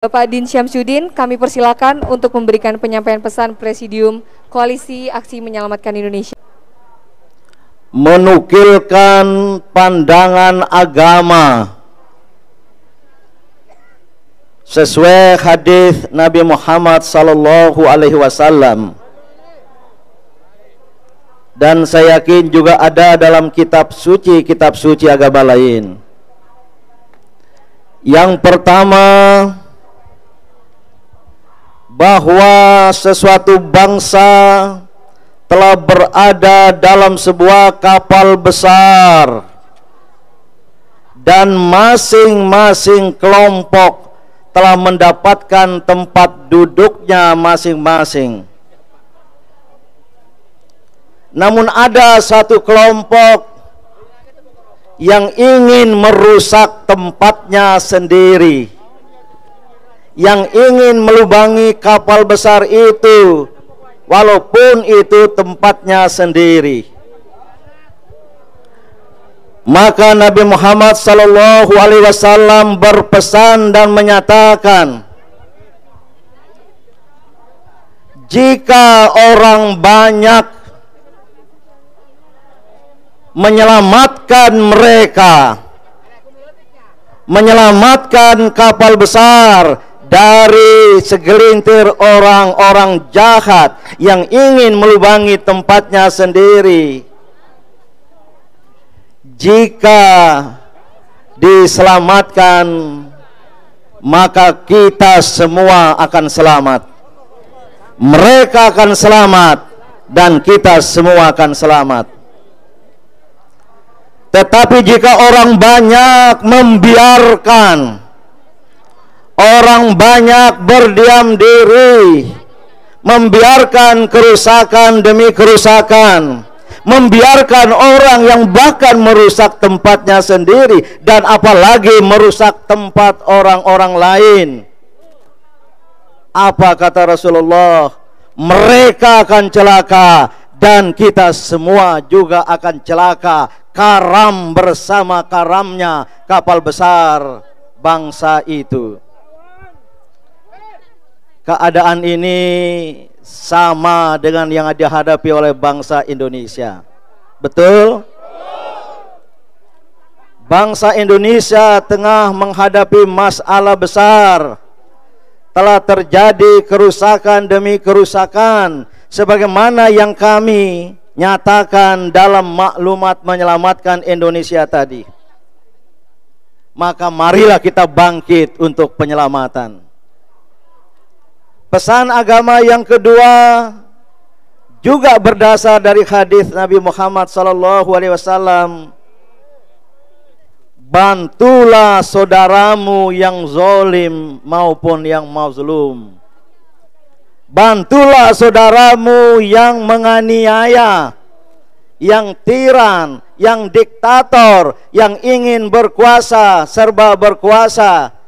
Bapak Din Syamsuddin, kami persilakan untuk memberikan penyampaian pesan Presidium Koalisi Aksi Menyelamatkan Indonesia. Menukilkan pandangan agama sesuai hadis Nabi Muhammad SAW, dan saya yakin juga ada dalam kitab suci agama lain. Yang pertama, bahwa sesuatu bangsa telah berada dalam sebuah kapal besar dan masing-masing kelompok telah mendapatkan tempat duduknya masing-masing. Namun ada satu kelompok yang ingin merusak tempatnya sendiri, yang ingin melubangi kapal besar itu, walaupun itu tempatnya sendiri. Maka Nabi Muhammad SAW berpesan dan menyatakan, jika orang banyak menyelamatkan mereka, menyelamatkan kapal besar dari segelintir orang-orang jahat yang ingin melubangi tempatnya sendiri, jika diselamatkan, maka kita semua akan selamat, mereka akan selamat, dan kita semua akan selamat. Tetapi jika orang banyak membiarkan, orang banyak berdiam diri, membiarkan kerusakan demi kerusakan, membiarkan orang yang bahkan merusak tempatnya sendiri, dan apalagi merusak tempat orang-orang lain, apa kata Rasulullah? Mereka akan celaka dan kita semua juga akan celaka, karam bersama karamnya kapal besar bangsa itu. Keadaan ini sama dengan yang dihadapi oleh bangsa Indonesia. Betul? Bangsa Indonesia tengah menghadapi masalah besar. Telah terjadi kerusakan demi kerusakan, sebagaimana yang kami nyatakan dalam maklumat menyelamatkan Indonesia tadi. Maka marilah kita bangkit untuk penyelamatan. Pesan agama yang kedua juga berdasar dari hadis Nabi Muhammad SAW. Bantulah saudaramu yang zalim maupun yang mazlum. Bantulah saudaramu yang menganiaya, yang tiran, yang diktator, yang ingin berkuasa, serba berkuasa.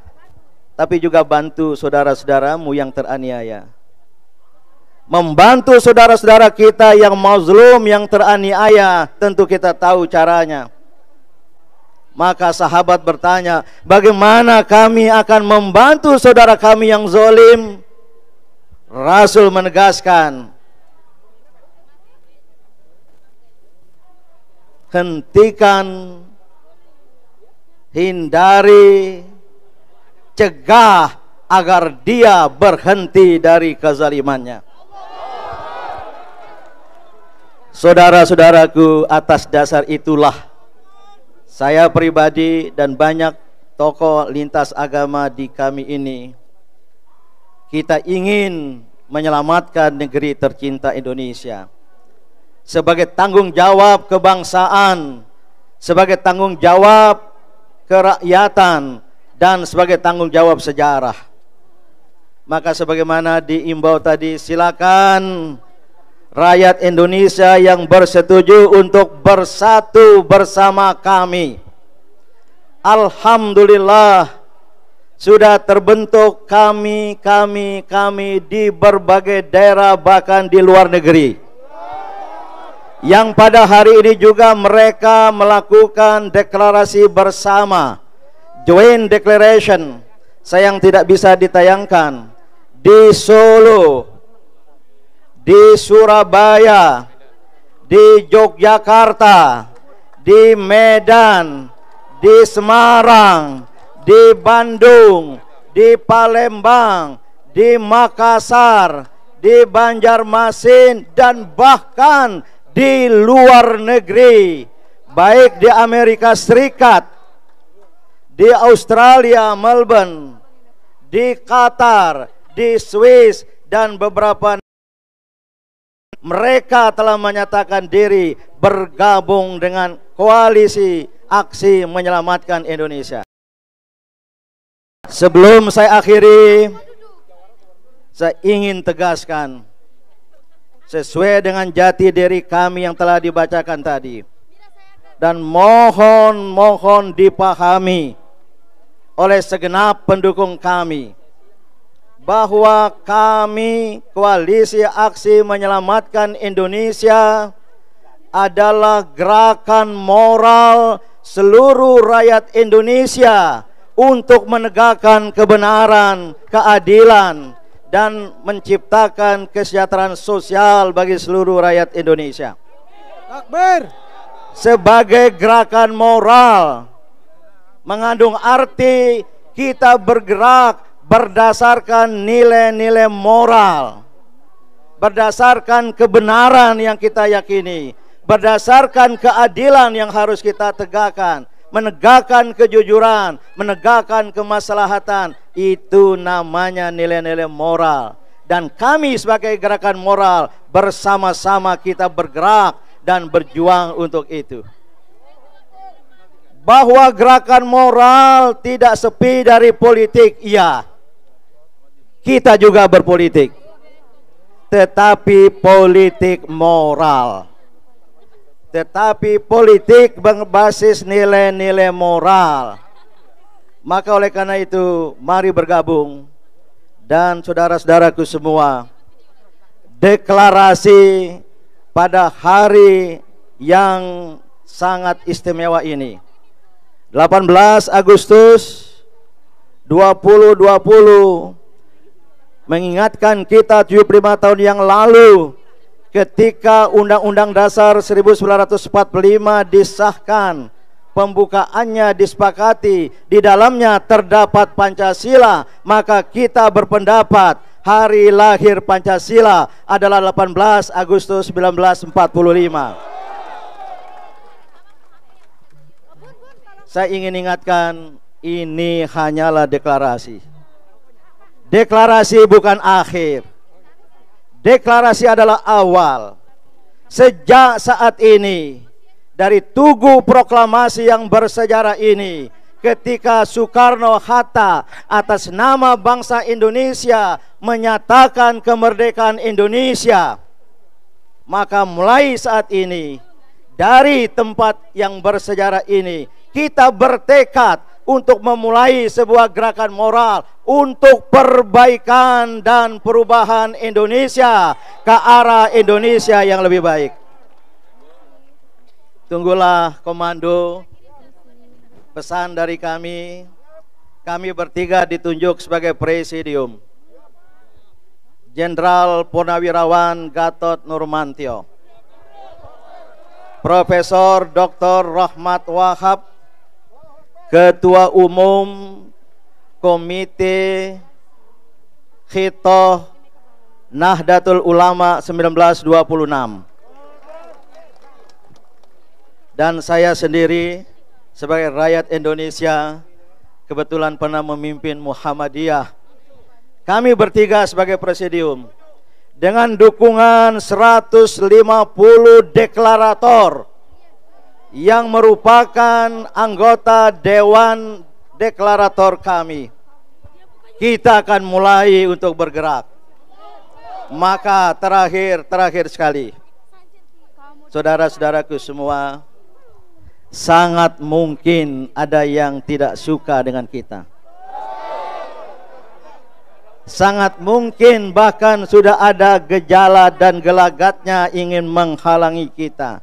Tapi juga bantu saudara-saudaramu yang teraniaya. Membantu saudara-saudara kita yang mazlum, yang teraniaya, tentu kita tahu caranya. Maka sahabat bertanya, bagaimana kami akan membantu saudara kami yang zalim? Rasul menegaskan, hentikan, hindari, cegah agar dia berhenti dari kezalimannya. Saudara-saudaraku, atas dasar itulah saya pribadi dan banyak tokoh lintas agama di kami ini, kita ingin menyelamatkan negeri tercinta Indonesia sebagai tanggung jawab kebangsaan, sebagai tanggung jawab kerakyatan, dan sebagai tanggung jawab sejarah. Maka sebagaimana diimbau tadi, silakan rakyat Indonesia yang bersetuju untuk bersatu bersama kami. Alhamdulillah sudah terbentuk kami di berbagai daerah, bahkan di luar negeri, yang pada hari ini juga mereka melakukan deklarasi bersama, joint declaration, sayang tidak bisa ditayangkan, di Solo, di Surabaya, di Yogyakarta, di Medan, di Semarang, di Bandung, di Palembang, di Makassar, di Banjarmasin, dan bahkan di luar negeri, baik di Amerika Serikat, di Australia, Melbourne, di Qatar, di Swiss, dan beberapa mereka telah menyatakan diri bergabung dengan koalisi aksi menyelamatkan Indonesia. Sebelum saya akhiri, saya ingin tegaskan sesuai dengan jati diri kami yang telah dibacakan tadi, dan mohon dipahami oleh segenap pendukung kami bahwa kami koalisi aksi menyelamatkan Indonesia adalah gerakan moral seluruh rakyat Indonesia untuk menegakkan kebenaran, keadilan, dan menciptakan kesejahteraan sosial bagi seluruh rakyat Indonesia. Takbir. Sebagai gerakan moral mengandung arti kita bergerak berdasarkan nilai-nilai moral, berdasarkan kebenaran yang kita yakini, berdasarkan keadilan yang harus kita tegakkan, menegakkan kejujuran, menegakkan kemaslahatan. Itu namanya nilai-nilai moral. Dan kami sebagai gerakan moral bersama-sama kita bergerak dan berjuang untuk itu. Bahwa gerakan moral tidak sepi dari politik, iya. Kita juga berpolitik, tetapi politik moral, tetapi politik berbasis nilai-nilai moral. Maka oleh karena itu, mari bergabung. Dan saudara-saudaraku semua, deklarasi pada hari yang sangat istimewa ini, 18 Agustus 2020, mengingatkan kita 75 tahun yang lalu ketika Undang-Undang Dasar 1945 disahkan, pembukaannya disepakati, di dalamnya terdapat Pancasila, maka kita berpendapat hari lahir Pancasila adalah 18 Agustus 1945. Saya ingin ingatkan, ini hanyalah deklarasi. Deklarasi bukan akhir. Deklarasi adalah awal. Sejak saat ini, dari Tugu Proklamasi yang bersejarah ini, ketika Soekarno-Hatta atas nama bangsa Indonesia menyatakan kemerdekaan Indonesia, maka mulai saat ini, dari tempat yang bersejarah ini, kita bertekad untuk memulai sebuah gerakan moral untuk perbaikan dan perubahan Indonesia ke arah Indonesia yang lebih baik. Tunggulah komando, pesan dari kami. Kami bertiga ditunjuk sebagai presidium. Jenderal Purnawirawan Gatot Nurmantio, Profesor Dr. Rahmat Wahab, Ketua Umum Komite Khitoh Nahdlatul Ulama 1926, dan saya sendiri sebagai rakyat Indonesia, kebetulan pernah memimpin Muhammadiyah. Kami bertiga sebagai presidium dengan dukungan 150 deklarator yang merupakan anggota Dewan Deklarator kami. Kita akan mulai untuk bergerak. Maka terakhir sekali, saudara-saudaraku semua, sangat mungkin ada yang tidak suka dengan kita. Sangat mungkin bahkan sudah ada gejala dan gelagatnya ingin menghalangi kita.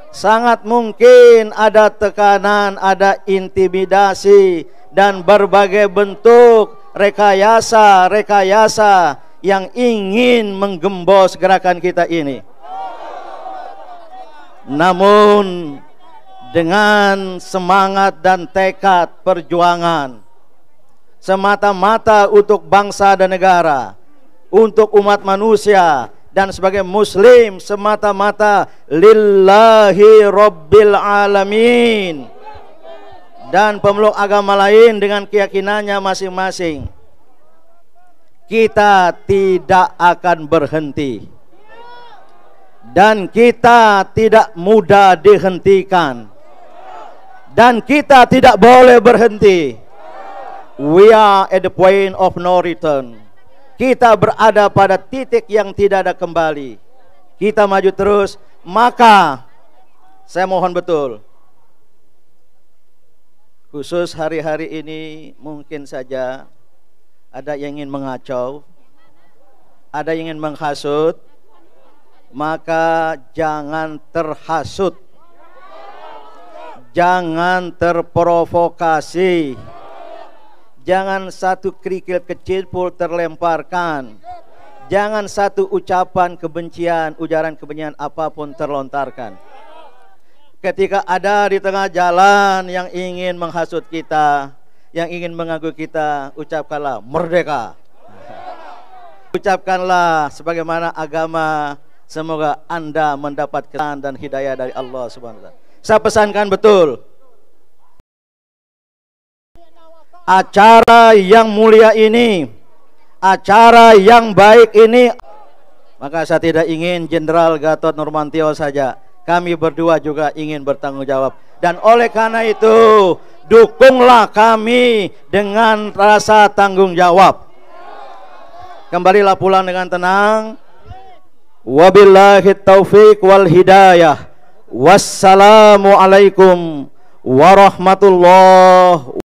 Sangat mungkin ada tekanan, ada intimidasi dan berbagai bentuk rekayasa-rekayasa yang ingin menggembos gerakan kita ini. Namun dengan semangat dan tekad perjuangan semata-mata untuk bangsa dan negara, untuk umat manusia, dan sebagai muslim semata-mata lillahi rabbil alamin, dan pemeluk agama lain dengan keyakinannya masing-masing, kita tidak akan berhenti dan kita tidak mudah dihentikan dan kita tidak boleh berhenti. We are at the point of no return. Kita berada pada titik yang tidak ada kembali. Kita maju terus. Maka saya mohon betul, khusus hari-hari ini mungkin saja ada yang ingin mengacau, ada yang ingin menghasut, maka jangan terhasut, jangan terprovokasi, jangan satu kerikil kecil pun terlemparkan, jangan satu ucapan kebencian, ujaran kebencian apapun terlontarkan. Ketika ada di tengah jalan yang ingin menghasut kita, yang ingin mengganggu kita, ucapkanlah merdeka. Ucapkanlah sebagaimana agama. Semoga Anda mendapat kesan dan hidayah dari Allah Subhanahu wa Ta'ala. Saya pesankan betul, acara yang mulia ini, acara yang baik ini, maka saya tidak ingin Jenderal Gatot Nurmantio saja, kami berdua juga ingin bertanggung jawab. Dan oleh karena itu, dukunglah kami dengan rasa tanggung jawab. Kembalilah pulang dengan tenang. Wabillahi taufiq wal hidayah. Wassalamualaikum warahmatullahi